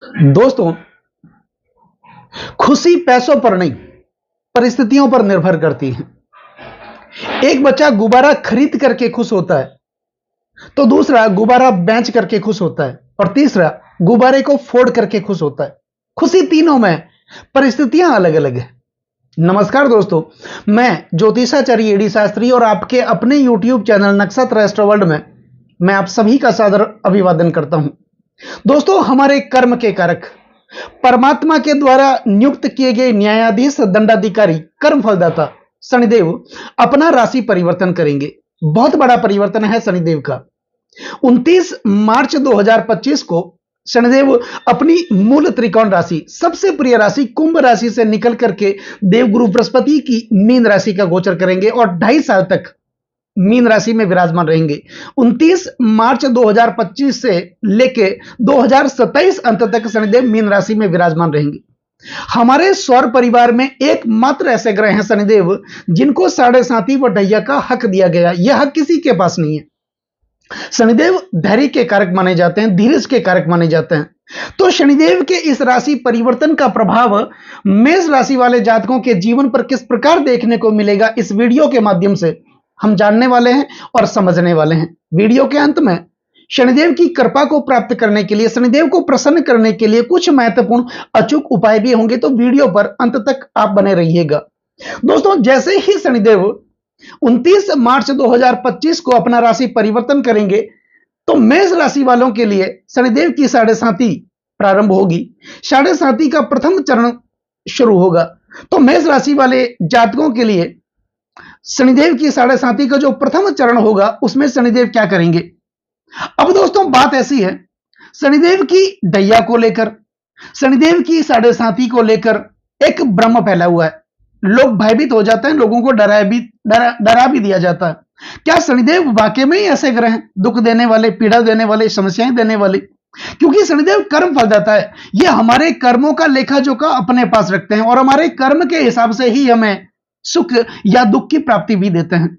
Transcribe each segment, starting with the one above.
दोस्तों, खुशी पैसों पर नहीं, परिस्थितियों पर निर्भर करती है। एक बच्चा गुब्बारा खरीद करके खुश होता है, तो दूसरा गुब्बारा बेच करके खुश होता है, और तीसरा गुब्बारे को फोड़ करके खुश होता है। खुशी तीनों में, परिस्थितियां अलग अलग है। नमस्कार दोस्तों, मैं ज्योतिषाचार्य एडी शास्त्री और आपके अपने YouTube चैनल नक्षत्र एस्ट्रो वर्ल्ड में मैं आप सभी का सादर अभिवादन करता हूं। दोस्तों, हमारे कर्म के कारक, परमात्मा के द्वारा नियुक्त किए गए न्यायाधीश, दंडाधिकारी, कर्म फलदाता शनिदेव अपना राशि परिवर्तन करेंगे। बहुत बड़ा परिवर्तन है शनिदेव का। 29 मार्च 2025 को शनिदेव अपनी मूल त्रिकोण राशि, सबसे प्रिय राशि कुंभ राशि से निकल करके देवगुरु बृहस्पति की मीन राशि का गोचर करेंगे और 2.5 साल तक मीन राशि में विराजमान रहेंगे। 29 मार्च 2025 से लेके 2027 अंत तक शनिदेव मीन राशि में विराजमान रहेंगे। हमारे सौर परिवार में एकमात्र ऐसे ग्रह हैं शनिदेव जिनको 7.5 व ढैया का हक दिया गया। यह हक किसी के पास नहीं है। शनिदेव धैर्य के कारक माने जाते हैं, धीरज के कारक माने जाते हैं। तो शनिदेव के इस राशि परिवर्तन का प्रभाव मेष राशि वाले जातकों के जीवन पर किस प्रकार देखने को मिलेगा, इस वीडियो के माध्यम से हम जानने वाले हैं और समझने वाले हैं। वीडियो के अंत में शनिदेव की कृपा को प्राप्त करने के लिए, शनिदेव को प्रसन्न करने के लिए कुछ महत्वपूर्ण अचूक उपाय भी होंगे, तो वीडियो पर अंत तक आप बने रहिएगा। दोस्तों, जैसे ही शनिदेव 29 मार्च 2025 को अपना राशि परिवर्तन करेंगे, तो मेष राशि वालों के लिए शनिदेव की 7.5 प्रारंभ होगी। 7.5 का प्रथम चरण शुरू होगा। तो मेष राशि वाले जातकों के लिए शनिदेव की 7.5 का जो प्रथम चरण होगा, उसमें शनिदेव क्या करेंगे। अब दोस्तों, बात ऐसी है, शनिदेव की ढैया को लेकर, शनिदेव की 7.5 को लेकर एक भ्रम फैला हुआ है। लोग भयभीत हो जाते हैं, लोगों को डरा भी दिया जाता है। क्या शनिदेव वाकई में ही ऐसे ग्रह हैं, दुख देने वाले, पीड़ा देने वाले, समस्याएं देने वाले? क्योंकि शनिदेव कर्म फल देता है। ये हमारे कर्मों का लेखा जोखा अपने पास रखते हैं और हमारे कर्म के हिसाब से ही हमें सुख या दुख की प्राप्ति भी देते हैं।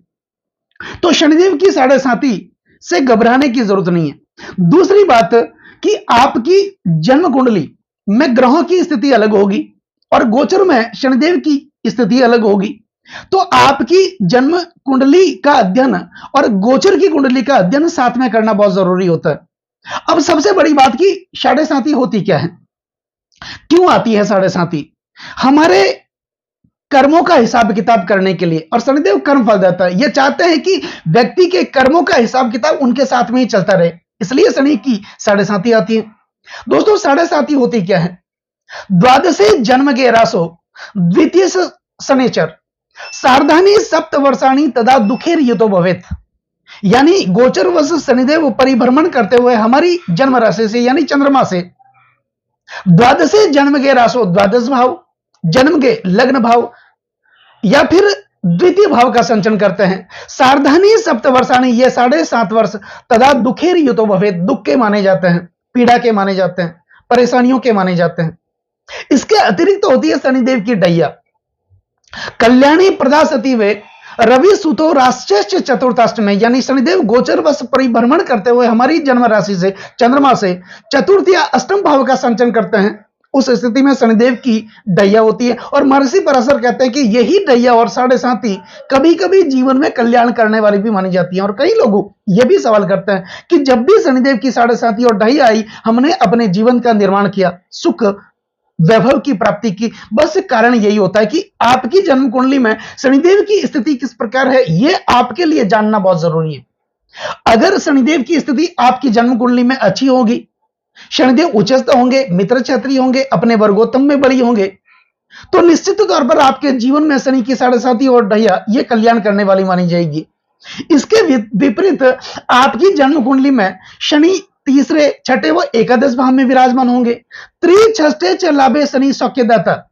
तो शनिदेव की 7.5 से घबराने की जरूरत नहीं है। दूसरी बात कि आपकी जन्म कुंडली में ग्रहों की स्थिति अलग होगी और गोचर में शनिदेव की स्थिति अलग होगी। तो आपकी जन्म कुंडली का अध्ययन और गोचर की कुंडली का अध्ययन साथ में करना बहुत जरूरी होता है। अब सबसे बड़ी बात कि 7.5 होती क्या है, क्यों आती है 7.5? हमारे कर्मों का हिसाब किताब करने के लिए। और शनिदेव कर्म फल देता है। यह चाहते हैं कि व्यक्ति के कर्मों का हिसाब किताब उनके साथ में ही चलता रहे, इसलिए शनि की 7.5 आती है। दोस्तों, 7.5 होती क्या है? द्वादशे जन्म के रासो द्वितीय शनिचर सार्धानी सप्त वर्षाणी तदा दुखेर युतो भवेत। यानी गोचर वश शनिदेव परिभ्रमण करते हुए हमारी जन्म राशि से यानी चंद्रमा से द्वादशे जन्म के रासो, द्वादश भाव, जन्म के लग्न भाव या फिर द्वितीय भाव का संचरण करते हैं। सार्धानी सप्त वर्षाणी, ये 7.5 वर्ष तदा दुखेर युतो भवेत, दुख के माने जाते हैं, पीड़ा के माने जाते हैं, परेशानियों के माने जाते हैं। इसके अतिरिक्त होती है शनिदेव की ढैया, कल्याणी प्रदा सती वे रवि सुतो राष्ट्रश्च चतुर्थाष्टमे। यानी शनिदेव गोचर वश परिभ्रमण करते हुए हमारी जन्म राशि से, चंद्रमा से चतुर्थ या अष्टम भाव का संचरण करते हैं। उस स्थिति में शनिदेव की ढैया होती है। और महर्षि पराशर कहते हैं कि यही ढैया और 7.5 कभी कभी जीवन में कल्याण करने वाली भी मानी जाती है। और कई लोग यह भी सवाल करते हैं कि जब भी शनिदेव की 7.5 और ढैया आई, हमने अपने जीवन का निर्माण किया, सुख वैभव की प्राप्ति की। बस कारण यही होता है कि आपकी जन्म कुंडली में शनिदेव की स्थिति किस प्रकार है, यह आपके लिए जानना बहुत जरूरी है। अगर शनिदेव की स्थिति आपकी जन्म कुंडली में अच्छी होगी, शनिदेव उच्चस्थ होंगे, मित्र क्षत्रिय होंगे, अपने वर्गोत्तम में बड़ी होंगे, तो निश्चित तौर पर आपके जीवन में शनि की 7.5 और ढैया ये कल्याण करने वाली मानी जाएगी। इसके विपरीत आपकी जन्म कुंडली में शनि तीसरे, छठे व एकादश भाव में विराजमान होंगे। त्रिछष्टे च लाभे शनि सौख्यदाता।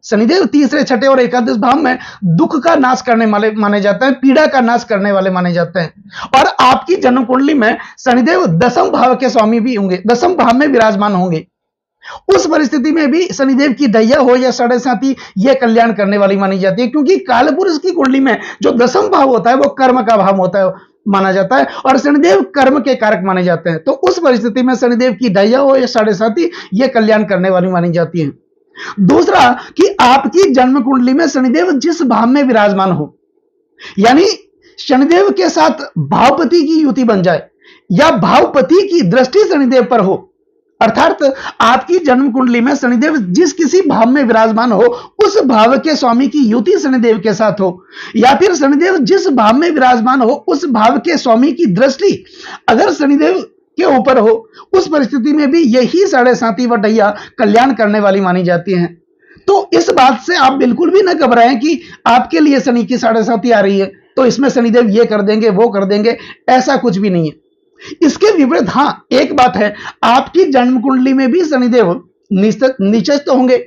शनिदेव तीसरे, छठे और एकादश भाव में दुख का नाश करने वाले माने जाते हैं, पीड़ा का नाश करने वाले माने जाते हैं। और आपकी जन्म कुंडली में शनिदेव दसम भाव के स्वामी भी होंगे, दसम भाव में विराजमान होंगे। उस परिस्थिति में भी शनिदेव की ढैया हो या 7.5 यह कल्याण करने वाली मानी जाती है, क्योंकि कालपुरुष की कुंडली में जो दसम भाव होता है वो कर्म का भाव होता है, माना जाता है और शनिदेव कर्म के कारक माने जाते हैं। तो उस परिस्थिति में शनिदेव की ढैया हो या साढ़े साथी, ये कल्याण करने वाली मानी जाती है। दूसरा कि आपकी जन्म कुंडली में शनिदेव जिस भाव में विराजमान हो, यानी शनिदेव के साथ भावपति की युति बन जाए या भावपति की दृष्टि शनिदेव पर हो, अर्थात आपकी जन्म कुंडली में शनिदेव जिस किसी भाव में विराजमान हो उस भाव के स्वामी की युति शनिदेव के साथ हो, या फिर शनिदेव जिस भाव में विराजमान हो उस भाव के स्वामी की दृष्टि अगर शनिदेव के ऊपर हो, उस परिस्थिति में भी यही साढ़े साथी व ढैया कल्याण करने वाली मानी जाती हैं। तो इस बात से आप बिल्कुल भी ना घबराएं कि आपके लिए शनि की साढ़े साथी आ रही है तो इसमें शनिदेव ये कर देंगे वो कर देंगे, ऐसा कुछ भी नहीं है। इसके विपरीत हां एक बात है, आपकी जन्म कुंडली में भी शनिदेव नीचस्थ होंगे,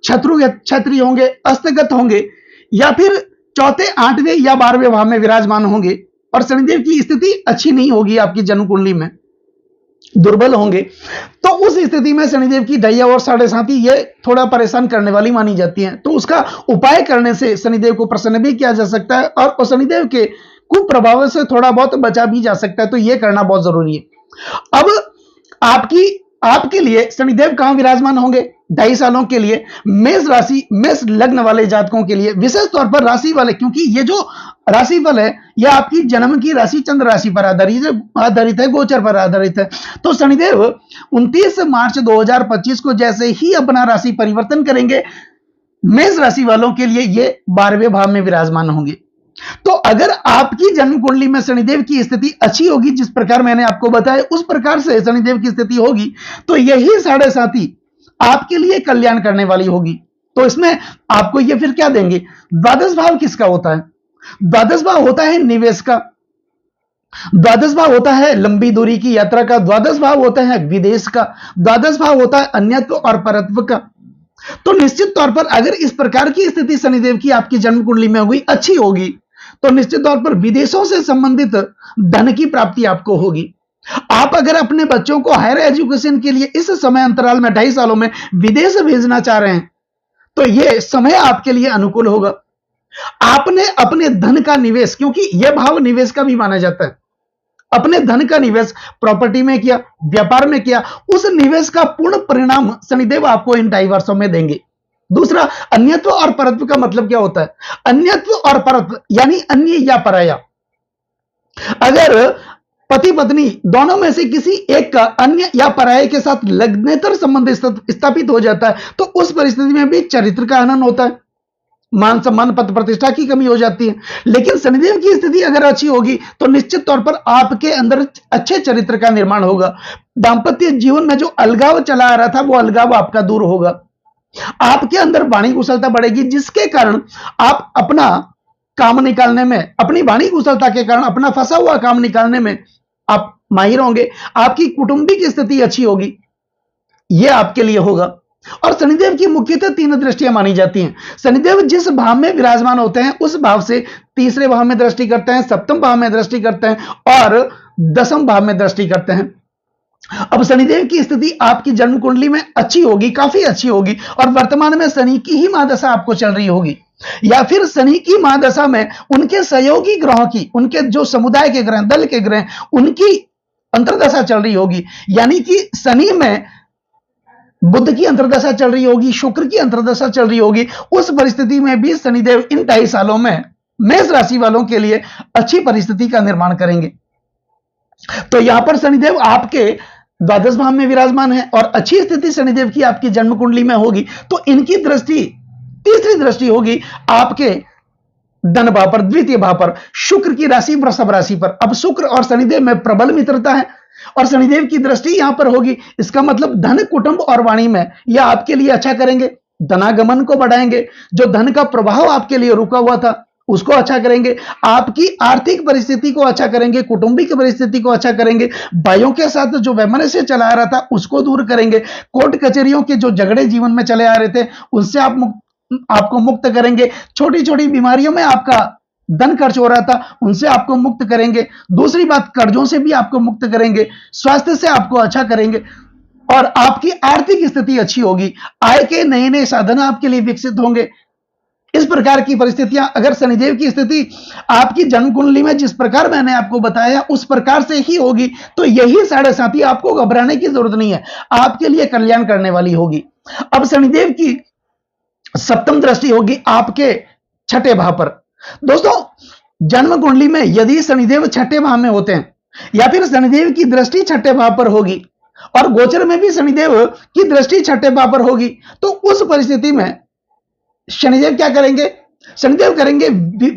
क्षत्रिय होंगे, अस्तगत होंगे या फिर चौथे, आठवें या 12वें भाव में विराजमान होंगे और शनिदेव की स्थिति अच्छी नहीं होगी, आपकी जन्म कुंडली में दुर्बल होंगे, तो उस स्थिति में शनिदेव की ढैया और साढ़े साथी ये थोड़ा परेशान करने वाली मानी जाती हैं। तो उसका उपाय करने से शनिदेव को प्रसन्न भी किया जा सकता है और शनिदेव के कुप्रभाव से थोड़ा बहुत बचा भी जा सकता है। तो यह करना बहुत जरूरी है। अब आपके लिए शनिदेव कहां विराजमान होंगे 2.5 सालों के लिए? मेष राशि, मेष लग्न वाले जातकों के लिए, विशेष तौर पर राशि वाले, क्योंकि ये जो राशिफल है यह आपकी जन्म की राशि चंद्र राशि पर आधारित है, गोचर पर आधारित है। तो शनिदेव 29 मार्च 2025 को जैसे ही अपना राशि परिवर्तन करेंगे, मेष राशि वालों के लिए ये 12वें भाव में विराजमान होंगे। तो अगर आपकी जन्म कुंडली में शनिदेव की स्थिति अच्छी होगी, जिस प्रकार मैंने आपको बताया उस प्रकार से शनिदेव की स्थिति होगी, तो यही साढ़े साथी आपके लिए कल्याण करने वाली होगी। तो इसमें आपको ये फिर क्या देंगे? द्वादश भाव किसका होता है? द्वादश भाव होता है निवेश का, द्वादश भाव होता है लंबी दूरी की यात्रा का, द्वादश भाव होता है विदेश का, द्वादश भाव होता है अन्यत्व और परत्व का। तो निश्चित तौर पर अगर इस प्रकार की स्थिति शनिदेव की आपकी जन्म कुंडली में होगी, अच्छी होगी, तो निश्चित तौर पर विदेशों से संबंधित धन की प्राप्ति आपको होगी। आप अगर अपने बच्चों को हायर एजुकेशन के लिए इस समय अंतराल में 2.5 सालों में विदेश भेजना चाह रहे हैं, तो यह समय आपके लिए अनुकूल होगा। आपने अपने धन का निवेश, क्योंकि यह भाव निवेश का भी माना जाता है, अपने धन का निवेश प्रॉपर्टी में किया, व्यापार में किया, उस निवेश का पूर्ण परिणाम शनिदेव आपको इन 2.5 वर्षों में देंगे। दूसरा, अन्यत्व और परत्व का मतलब क्या होता है? अन्यत्व और परत्व यानी अन्य या पराया। अगर पति पत्नी दोनों में से किसी एक का अन्य या पराये के साथ लग्नेतर संबंध स्थापित हो जाता है, तो उस परिस्थिति में भी चरित्र का हनन होता है, मान सम्मान पद प्रतिष्ठा की कमी हो जाती है। लेकिन शनिदेव की स्थिति अगर अच्छी होगी तो निश्चित तौर पर आपके अंदर अच्छे चरित्र का निर्माण होगा। दांपत्य जीवन में जो अलगाव चला आ रहा था वो अलगाव आपका दूर होगा। आपके अंदर वाणी कुशलता बढ़ेगी, जिसके कारण आप अपना काम निकालने में, अपनी वाणी कुशलता के कारण अपना फंसा हुआ काम निकालने में आप माहिर होंगे। आपकी कौटुंबिक स्थिति अच्छी होगी, यह आपके लिए होगा। और शनिदेव की मुख्यतः 3 दृष्टियां मानी जाती हैं। शनिदेव जिस भाव में विराजमान होते हैं उस भाव से तीसरे भाव में दृष्टि करते हैं, सप्तम भाव में दृष्टि करते हैं और दसम भाव में दृष्टि करते हैं। अब शनिदेव की स्थिति आपकी जन्म कुंडली में अच्छी होगी, काफी अच्छी होगी, और वर्तमान में शनि की ही महादशा आपको चल रही होगी, या फिर शनि की महादशा में उनके सहयोगी ग्रहों की, उनके जो समुदाय के ग्रह, दल के ग्रह, उनकी अंतर्दशा चल रही होगी। यानी कि शनि में बुध की अंतर्दशा चल रही होगी, शुक्र की अंतर्दशा चल रही होगी। उस परिस्थिति में भी शनिदेव इन 2.5 सालों में मेष राशि वालों के लिए अच्छी परिस्थिति का निर्माण करेंगे। तो यहां पर शनिदेव आपके द्वादश भाव में विराजमान है और अच्छी स्थिति शनिदेव की आपकी जन्म कुंडली में होगी, तो इनकी दृष्टि, तीसरी दृष्टि होगी आपके धन भाव पर, द्वितीय भाव पर, शुक्र की राशि वृषभ राशि पर। अब शुक्र और शनिदेव में प्रबल मित्रता है और शनिदेव की दृष्टि यहां पर होगी। इसका मतलब धन, कुटुंब और वाणी में यह आपके लिए अच्छा करेंगे, धनागमन को बढ़ाएंगे, जो धन का प्रभाव आपके लिए रुका हुआ था उसको अच्छा करेंगे, आपकी आर्थिक परिस्थिति को अच्छा करेंगे, कुटुंबिक परिस्थिति को अच्छा करेंगे, भाइयों के साथ जो वैमनस्य चला आ रहा था उसको दूर करेंगे, कोर्ट कचहरियों के जो झगड़े जीवन में चले आ रहे थे उनसे आपको मुक्त करेंगे, छोटी छोटी बीमारियों में आपका धन खर्च हो रहा था उनसे आपको मुक्त करेंगे। दूसरी बात, कर्जों से भी आपको मुक्त करेंगे, स्वास्थ्य से आपको अच्छा करेंगे और आपकी आर्थिक स्थिति अच्छी होगी। आय के नए नए साधन आपके लिए विकसित होंगे। इस प्रकार की परिस्थितियां, अगर शनिदेव की स्थिति आपकी जन्म कुंडली में जिस प्रकार मैंने आपको बताया उस प्रकार से ही होगी, तो यही साढ़े साथी, आपको घबराने की जरूरत नहीं है, आपके लिए कल्याण करने वाली होगी। अब शनिदेव की सप्तम दृष्टि होगी आपके छठे भाव पर। दोस्तों, जन्म कुंडली में यदि शनिदेव छठे भाव में होते हैं या फिर शनिदेव की दृष्टि छठे भाव पर होगी और गोचर में भी शनिदेव की दृष्टि छठे भाव पर होगी, तो उस परिस्थिति में शनिदेव क्या करेंगे? शनिदेव करेंगे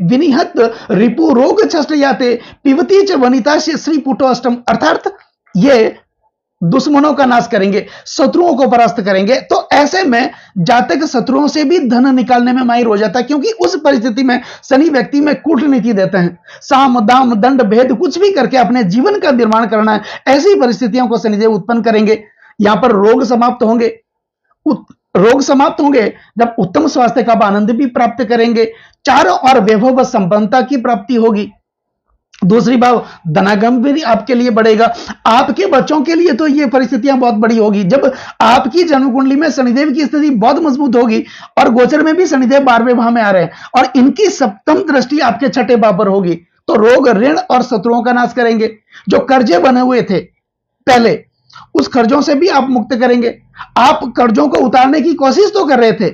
विनिहत रिपु रोग छष्ट याते पिबती च वनिता श्री पुटो अष्टम, अर्थात ये दुश्मनों का नाश करेंगे, शत्रुओं को परास्त करेंगे। तो ऐसे में जातक शत्रुओं से भी धन निकालने में माहिर हो जाता है, क्योंकि उस परिस्थिति में शनि व्यक्ति में कूटनीति देते हैं। साम दाम दंड भेद कुछ भी करके अपने जीवन का निर्माण करना है, ऐसी परिस्थितियों को शनिदेव उत्पन्न करेंगे। यहां पर रोग समाप्त होंगे, रोग समाप्त होंगे जब उत्तम स्वास्थ्य का आनंद भी प्राप्त करेंगे, चारों और वैभव व संपन्नता की प्राप्ति होगी। दूसरी बात, धनागम भी आपके लिए बढ़ेगा। आपके बच्चों के लिए तो ये परिस्थितियां बहुत बड़ी होगी, जब आपकी जन्म कुंडली में शनिदेव की स्थिति बहुत मजबूत होगी और गोचर में भी शनिदेव 12वें भाव में आ रहे हैं और इनकी सप्तम दृष्टि आपके छठे भाव पर होगी, तो रोग ऋण और शत्रुओं का नाश करेंगे। जो कर्जे बने हुए थे पहले, उस कर्जों से भी आप मुक्त करेंगे। आप कर्जों को उतारने की कोशिश तो कर रहे थे,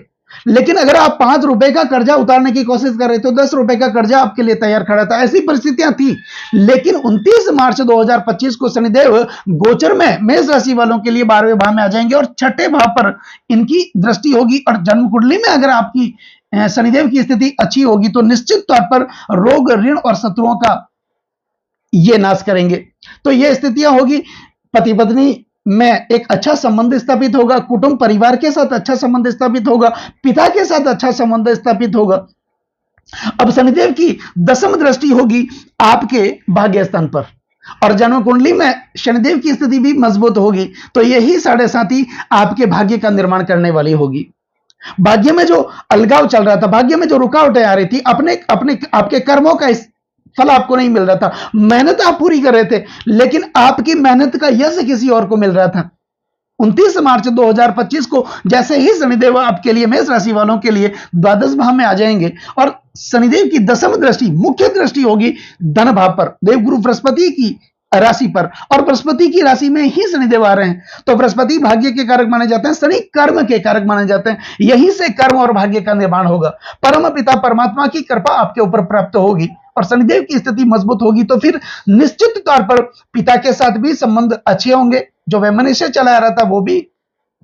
लेकिन अगर आप 5 रुपए का कर्जा उतारने की कोशिश कर रहे थे तो 10 रुपए का कर्जा आपके लिए तैयार खड़ा था, ऐसी परिस्थितियां थी। लेकिन 29 मार्च 2025 को शनिदेव गोचर में मेष राशि वालों के लिए 12वें भाव में आ जाएंगे और छठे भाव पर इनकी दृष्टि होगी। और जन्म कुंडली में अगर आपकी शनिदेव की स्थिति अच्छी होगी तो निश्चित तौर पर रोग ऋण और शत्रुओं का ये नाश करेंगे। तो ये स्थितियां होगी। पति पत्नी में एक अच्छा संबंध स्थापित होगा, कुटुंब परिवार के साथ अच्छा संबंध स्थापित होगा, पिता के साथ अच्छा संबंध स्थापित होगा। अब शनिदेव की दसम दृष्टि होगी आपके भाग्य स्थान पर और जन्म कुंडली में शनिदेव की स्थिति भी मजबूत होगी, तो यही साढ़े साथी आपके भाग्य का निर्माण करने वाली होगी। भाग्य में जो अलगाव चल रहा था, भाग्य में जो रुकावटें आ रही थी, अपने अपने आपके कर्मों का फल आपको नहीं मिल रहा था, मेहनत आप पूरी कर रहे थे लेकिन आपकी मेहनत का यश किसी और को मिल रहा था। 29 मार्च 2025 को जैसे ही शनिदेव आपके लिए मेष राशि वालों के लिए द्वादश भाव में आ जाएंगे और शनिदेव की दसम दृष्टि मुख्य दृष्टि होगी धन भाव पर, देवगुरु बृहस्पति की राशि पर, और बृहस्पति की राशि में ही शनिदेव आ रहे हैं। तो बृहस्पति भाग्य के कारक माने जाते हैं, शनि कर्म के कारक माने जाते हैं। यहीं से कर्म और भाग्य का निर्माण होगा। परम पिता परमात्मा की कृपा आपके ऊपर प्राप्त होगी और शनिदेव की स्थिति मजबूत होगी, तो फिर निश्चित तौर पर पिता के साथ भी संबंध अच्छे होंगे। जो वैमनस्य चला आ रहा था वो भी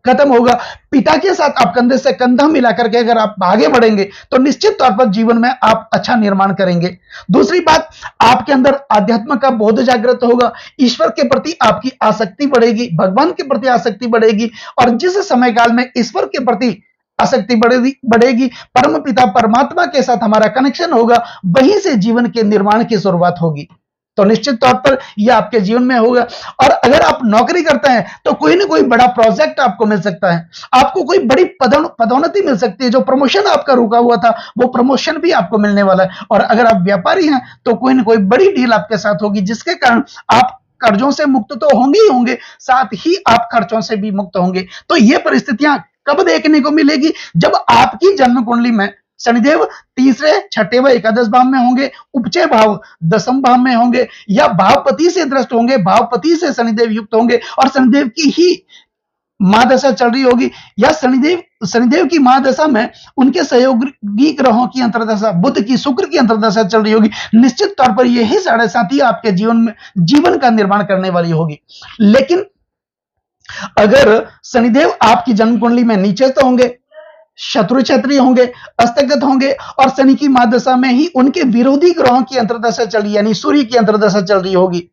खत्म होगा। पिता के साथ आप कंधे से कंधा मिलाकर के अगर आप आगे बढ़ेंगे तो निश्चित तौर पर जीवन में आप अच्छा निर्माण करेंगे। दूसरी बात, आपके अंदर आध्यात्म का बोध जागृत होगा, ईश्वर के प्रति आपकी आसक्ति बढ़ेगी, भगवान के प्रति आसक्ति बढ़ेगी और जिस समय काल में ईश्वर के प्रति आसक्ति बढ़ेगी, परम पिता परमात्मा के साथ हमारा कनेक्शन होगा, वहीं से जीवन के निर्माण की शुरुआत होगी। तो निश्चित तौर पर यह आपके जीवन में होगा। और अगर आप नौकरी करते हैं तो कोई ना कोई बड़ा प्रोजेक्ट आपको मिल सकता है, आपको कोई बड़ी पदोन्नति मिल सकती है। जो प्रमोशन आपका रुका हुआ था वो प्रमोशन भी आपको मिलने वाला है। और अगर आप व्यापारी हैं तो कोई ना कोई बड़ी डील आपके साथ होगी, जिसके कारण आप कर्जों से मुक्त तो होंगे ही होंगे, साथ ही आप खर्चों से भी मुक्त होंगे। तो ये परिस्थितियां कब देखने को मिलेगी? जब आपकी जन्म कुंडली में शनिदेव तीसरे, छठे व एकादश भाव में होंगे, उपचय भाव दसम भाव में होंगे, या भावपति से दृष्ट होंगे, भावपति से शनिदेव युक्त होंगे और शनिदेव की ही महादशा चल रही होगी, या शनिदेव की महादशा में उनके सहयोगी ग्रहों की अंतर्दशा, बुध की, शुक्र की अंतर्दशा चल रही होगी। निश्चित तौर पर यही साढ़े साथी आपके जीवन का निर्माण करने वाली होगी। लेकिन अगर शनिदेव आपकी जन्म कुंडली में नीचे तो होंगे, शत्रु क्षत्रिय होंगे, अस्तगत होंगे और शनि की महादशा में ही उनके विरोधी ग्रहों की अंतर्दशा चल रही, यानी सूर्य की अंतर्दशा चल रही होगी,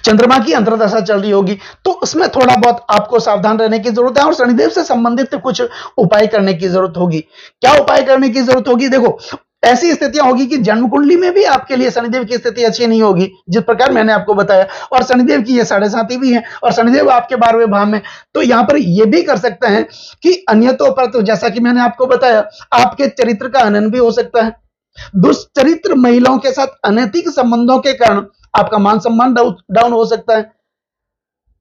चंद्रमा की अंतर्दशा चल रही होगी, तो उसमें थोड़ा बहुत आपको सावधान रहने की जरूरत है और शनिदेव से संबंधित कुछ उपाय करने की जरूरत होगी। क्या उपाय करने की जरूरत होगी? देखो, ऐसी स्थितियां होगी कि जन्म कुंडली में भी आपके लिए शनिदेव की स्थिति अच्छी नहीं होगी, जिस प्रकार मैंने आपको बताया, और शनिदेव की ये साढ़े साथी भी हैं और शनिदेव आपके 12वें भाव में। तो यहां पर ये भी कर सकते हैं कि अन्यतों पर, तो जैसा कि मैंने आपको बताया, आपके चरित्र का हनन भी हो सकता है। दुष्चरित्र महिलाओं के साथ अनैतिक संबंधों के कारण आपका मान सम्मान डाउन हो सकता है।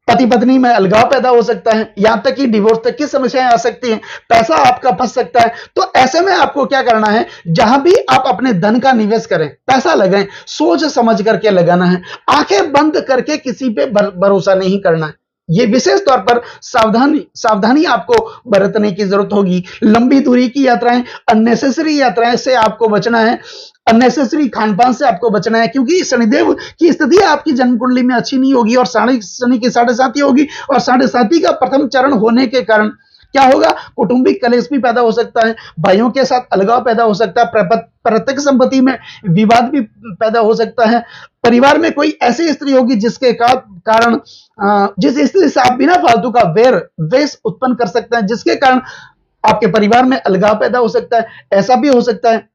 पति पत्नी में अलगाव पैदा हो सकता है, यहां तक कि डिवोर्स तक की समस्याएं आ सकती हैं, पैसा आपका फंस सकता है। तो ऐसे में आपको क्या करना है, जहां भी आप अपने धन का निवेश करें, पैसा लगाएं, सोच समझ करके लगाना है। आंखें बंद करके किसी पे भरोसा नहीं करना है। ये विशेष तौर पर सावधानी सावधानी आपको बरतने की जरूरत होगी। लंबी दूरी की यात्राएं, अननेसेसरी यात्राएं से आपको बचना है, अननेसेसरी खानपान से आपको बचना है, क्योंकि शनिदेव की स्थिति आपकी जन्म कुंडली में अच्छी नहीं होगी और शनि की 7.5 होगी, और 7.5 का प्रथम चरण होने के कारण क्या होगा, कौटुंबिक कलेश भी पैदा हो सकता है, भाइयों के साथ अलगाव पैदा हो सकता है, प्रत्यक्ष संपत्ति में विवाद भी पैदा हो सकता है। परिवार में कोई ऐसी स्त्री होगी जिसके कारण जिस स्त्री से आप बिना फालतू का द्वेष उत्पन्न कर सकते हैं, जिसके कारण आपके परिवार में अलगाव पैदा हो सकता है, ऐसा भी हो सकता है।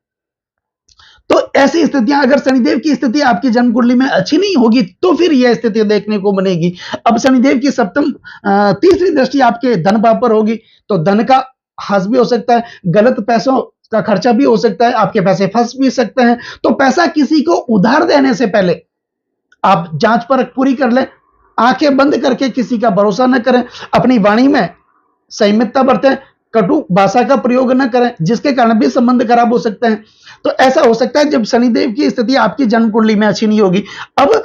तो ऐसी स्थितियां, अगर शनिदेव की स्थिति आपकी जन्म कुंडली में अच्छी नहीं होगी तो फिर यह स्थिति देखने को बनेगी। अब शनिदेव की सप्तम तीसरी दृष्टि आपके धन भाव पर होगी, तो धन का ह्रास भी हो सकता है, गलत पैसों का खर्चा भी हो सकता है, आपके पैसे फंस भी सकते हैं। तो पैसा किसी को उधार देने से पहले आप जांच परख पूरी कर लें, आंखें बंद करके किसी का भरोसा न करें, अपनी वाणी में संयमितता बरतें, कटु भाषा का प्रयोग न करें, जिसके कारण भी संबंध खराब हो सकते हैं। तो ऐसा हो सकता है जब शनिदेव की स्थिति आपकी जन्म कुंडली में अच्छी नहीं होगी। अब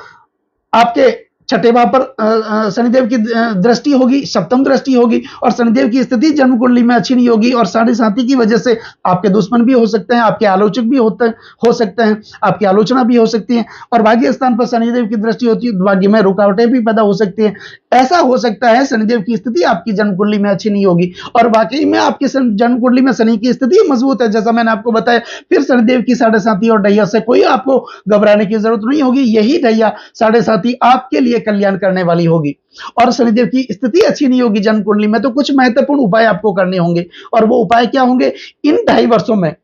आपके छठे भाव पर शनिदेव की दृष्टि होगी, सप्तम दृष्टि होगी, और शनिदेव की स्थिति जन्म कुंडली में अच्छी नहीं होगी, और 7.5 की वजह से आपके दुश्मन भी हो सकते हैं, आपके आलोचक भी हो सकते हैं, आपकी आलोचना भी हो सकती है, और भाग्य स्थान पर शनिदेव की दृष्टि होती है, भाग्य में रुकावटें भी पैदा हो सकती है। ऐसा हो सकता है शनिदेव की स्थिति आपकी जन्म कुंडली में अच्छी नहीं होगी, और वाकई में आपकी जन्म कुंडली में शनि की स्थिति मजबूत है, जैसा मैंने आपको बताया। फिर शनिदेव की 7.5 और ढैया से कोई आपको घबराने की जरूरत नहीं होगी। यही ढैया 7.5 आपके लिए कल्याण करने वाली होगी। और शनिदेव की स्थिति अच्छी नहीं होगी जन्म कुंडली में तो कुछ महत्वपूर्ण उपाय आपको करने होंगे, और वो उपाय क्या होंगे, इन 2.5 वर्षों में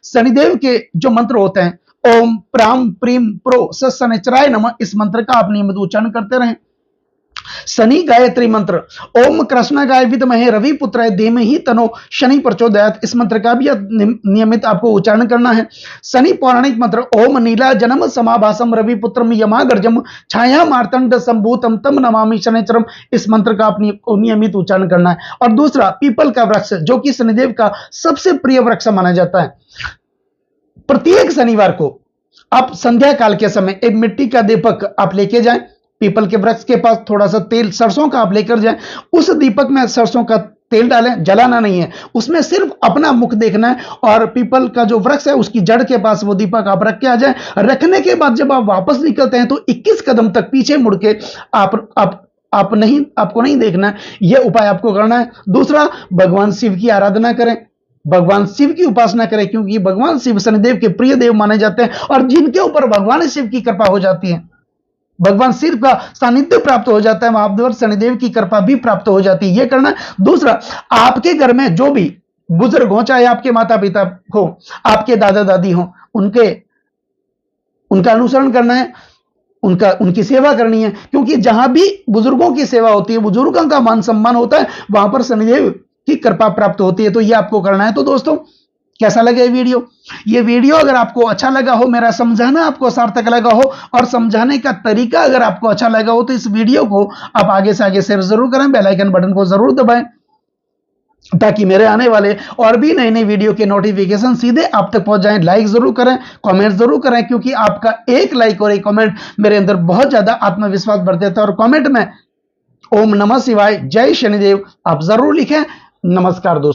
शनिदेव के जो मंत्र होते हैं, ओम प्राम प्रीम प्रो शनिचराय नमः, इस मंत्र का आप नियमित उच्चारण करते रहें। शनि गायत्री मंत्र, ओम कृष्ण गाय विद्महे रवि पुत्राय धीमहि तनो शनि प्रचोदयात्, इस मंत्र का भी नियमित आपको उच्चारण करना है। शनि पौराणिक मंत्र, ओम नीला जन्म समाभासम रवि पुत्रम यमागर्जम छाया मार्तंड संभूतम तम नमामि शनिचरम, इस मंत्र का आपको नियमित उच्चारण करना है। और दूसरा, पीपल का वृक्ष, जो कि शनिदेव का सबसे प्रिय वृक्ष माना जाता है, प्रत्येक शनिवार को आप संध्या काल के समय एक मिट्टी का दीपक आप लेके जाएं, पीपल के वृक्ष के पास थोड़ा सा तेल सरसों का आप लेकर जाएं, उस दीपक में सरसों का तेल डालें, जलाना नहीं है, उसमें सिर्फ अपना मुख देखना है, और पीपल का जो वृक्ष है उसकी जड़ के पास वो दीपक आप रख के आ जाएं। रखने के बाद जब आप वापस निकलते हैं तो 21 कदम तक पीछे मुड़ के आपको नहीं देखना है, यह उपाय आपको करना है। दूसरा, भगवान शिव की आराधना करें, भगवान शिव की उपासना करें, क्योंकि भगवान शिव शनिदेव के प्रिय देव माने जाते हैं, और जिनके ऊपर भगवान शिव की कृपा हो जाती है, भगवान शिव का सानिध्य प्राप्त हो जाता है, वहां पर शनिदेव की कृपा भी प्राप्त हो जाती है, यह करना है। दूसरा, आपके घर में जो भी बुजुर्ग हो, चाहे आपके माता पिता हो, आपके दादा दादी हो, उनका अनुसरण करना है, उनकी सेवा करनी है, क्योंकि जहां भी बुजुर्गों की सेवा होती है, बुजुर्गों का मान सम्मान होता है, वहां पर शनिदेव की कृपा प्राप्त होती है। तो यह आपको करना है। तो दोस्तों, कैसा लगा ये वीडियो अगर आपको अच्छा लगा हो, मेरा समझाना आपको सार्थक लगा हो, और समझाने का तरीका अगर आपको अच्छा लगा हो, तो इस वीडियो को आप आगे से आगे शेयर जरूर करें, बेल आइकन बटन को जरूर दबाएं, ताकि मेरे आने वाले और भी नए नए वीडियो के नोटिफिकेशन सीधे आप तक पहुंच जाएं। लाइक जरूर करें, कमेंट जरूर करें, क्योंकि आपका एक लाइक और एक कमेंट मेरे अंदर बहुत ज्यादा आत्मविश्वास भर देता है। और कमेंट में ओम नमः शिवाय, जय शनिदेव आप जरूर लिखें। नमस्कार दोस्तों।